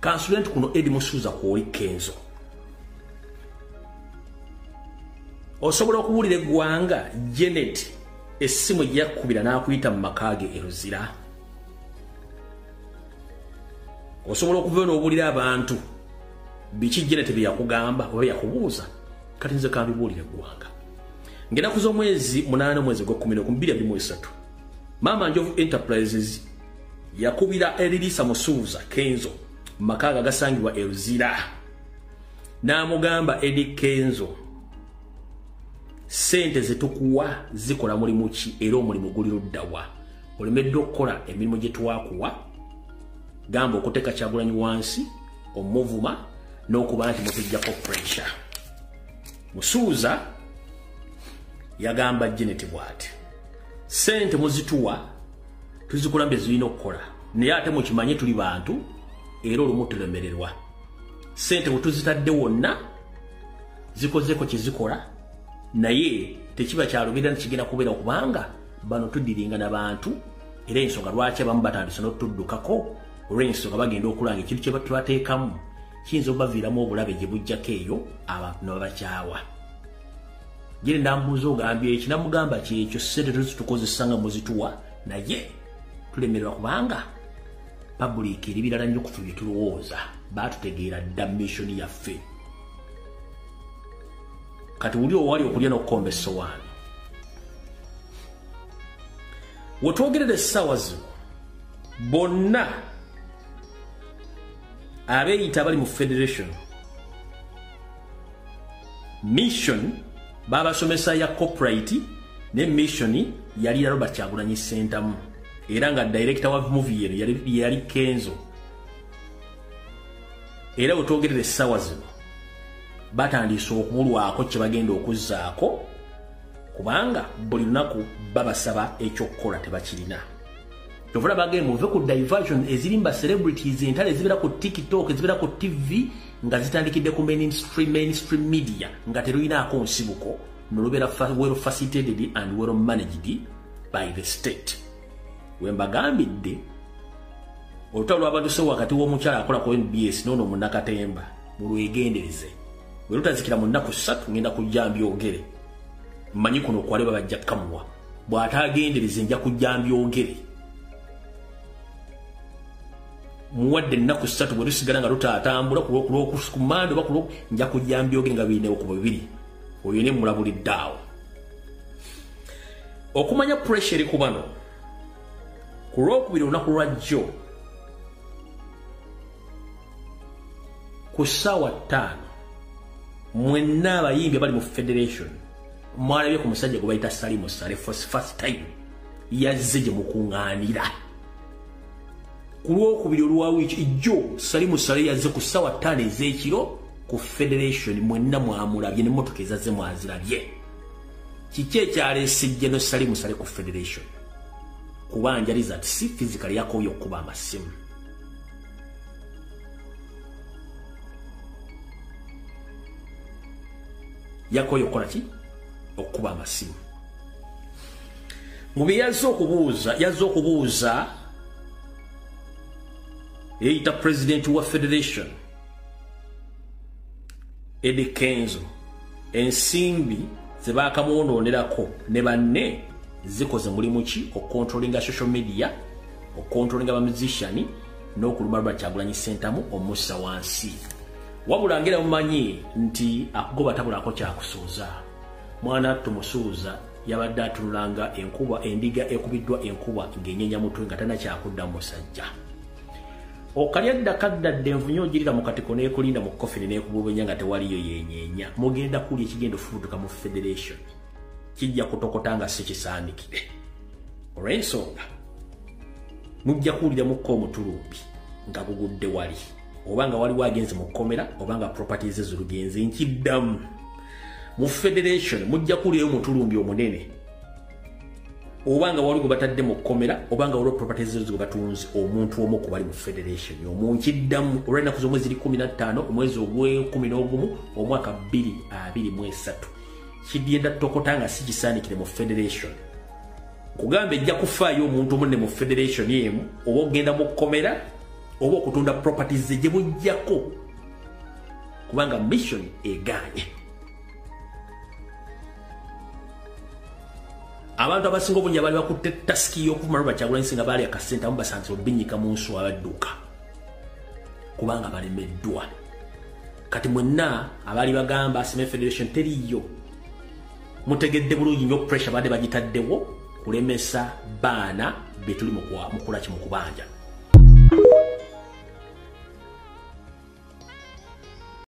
Consultant kuno Edi Musuuza kwoli Kenzo. Osobola okuwulira eggwanga Janet essimu yakubira n'akuyita mu makage eruzira. Osobola okuva n'obuulira abantu biki Janet bye yakugamba oba yakubuuza. Kati nze kambibuulira eggwanga. Ng'ennaku z'omwezi 8 omwezi gwa 12 Mama Njovu Enterprises yakubira Elisa Musuuza Kenzo makaga gasangibwa eruzira. N'amugamba Edi Kenzo Ssente zetukuwa zikola mulimu ki era omulimu guli luddawa. Olemedde okukola emirimu gye twakuwa. Gamba okuteeka Kyagulanyi wansi omuvuma n'okuba nti mutujjako pressure. Musuuza yagamba Janet bw'ati. Ssente muzituwa tuzikulambe zirina okukola. Naye ate mukimanye tuli bantu era olumu tulemererwa. Ssente bwe tuzitadde wonna zikozeeko kye zikola naye tekiba kyalubira nikigenda kubeera kubanga bano tuddiringa n'abantu era ensonga lwaki abamu batandise n'otuddukako olw'ensonga bagenda okulanga ekintu kye bateekamu kiyinza obaviiramu obulabe gye bujjako eyo abantu ne babakyawa. Gye ndambuuza ogambye eki namugamba kyekyo ssente tuzitukozesa nga muzituwa naye tulemererwa kubanga public eri birala nnyo kufe bye tulowooza baatutegeera dda mission yaffe. Kati uli owali okulya n'okukomba essowaani. Wetwogerera essaawa zino bonna abeeyita abali mu federation mission babasomesa ya corporate ne mission yali Robert Kyagulanyi Ssentamu era nga director wa movie yali Kenzo. Era wetwogerera essaawa zino batandise okubulwako kye bagenda okuzzaako kubanga buli lunaku babasaba ekyokukola tebakirina. Kyovula bagee muve ku diversion ezirimba celebrities entale ezibeera ku TikTok ezibeera ku TV nga zitandikidde ku mainstream media nga teruyinaako nsibuko nolubeera well facilitated and well managed by the state. Wembagambidde olutalo lwabaduse wakati w'omukyala akola ku NBS n'ono Munnakatemba mulwegendereze. Bwe lutazikira mu nnaku 3 ngenda kujja mbyogere. Mmanyi kuno kwaleba bajja kamuwa. Bw'ataagendereze nja kujja mbyogere. Muwadde nnaku 3 bwe lusigala nga lutaatambula kumanda oba nja kujja mbyogere nga bineewo ku bibiri. Oyo ne mulabulidde awo. Okumanya pressure eri ku bano ku Lwokubiri olunaku lwa jjo ku ssaawa 5 mwenna abayimbi abali mu federation mwalabye ku musajja gwe bayita Salimu Sale first time yazze gye mukuŋŋaanira. Ku Lwokubiri olwa wiiki jjo Salimu Sale yazze ku ssaawa 5 ez'ekiro ku federation mwenna mwamulabye n'emmotoka ezazze mwazirabye. Kiki ekyaleesejje no Salimu Sale ku federation? Kubanjaliza ati si physically yakoye okuba amasimu. Yakoye okola ki? Okuba amasimu. Mu bye yazze okubuuza eyita president wa federation Edi Kenzo ensimbi ze bakamuwonoonerako ne banne zikoze mulimu ki okontrolinga social media okontrolinga bamusician n'okuluma Robert Kyagulanyi Ssentamu omussa wansi. Wabula ngera mumanyi nti akugoba tabulako kyakusooza. Mwana tumusuuza yabadde atunulanga enkuba endiga ekubiddwa enkuba ng'enyenya mutwe nga tana kyakudda musajja. Okalyadda kaddadde envunyo ogirira mu katiko n'ekulinda mu kofini n'ekububenya nga tewaliyo yenyeenya. Mugenda kulya ekigenda ofubutuka mu federation. Kijja kutokota nga si kisaandikire. Olw'ensonga mujja kuwulira mukko omutulumbi nga bugudde wali. Obanga waliwo agenze mu kkomera obanga properties ezulugenze nkiddamu. Mu federation mujja kuwulirayo omutulumbi omunene. Obanga waliwo batadde mu kkomera obanga waliwo properties ezo batunzi omuntu omu ku bali mu federation. Omunkiddamu olw'ennaku z'omwezi 15 omwezi ogw'e11 omwaka 2023. Kidyenda tokota nga si kisaanikire mu federation. Kugamba ejja kufaayo omuntu omunne mu federation yemu oba ogenda mu kkomera oba okutunda properties ze bujjako kubanga mission eganye. Abantu abasinga obungi abali bakutte taski y'okuvumaluba Kyagulanyi singa baali akasente amu basanze obinyika mu nsu abadduka kubanga balemeddwa. Kati mwenna abali bagamba Seme Federation teriyo mutegedde bulungi nnyo pressure badde bagitaddewo kulemesa baana betuli mukula kimu kubanja.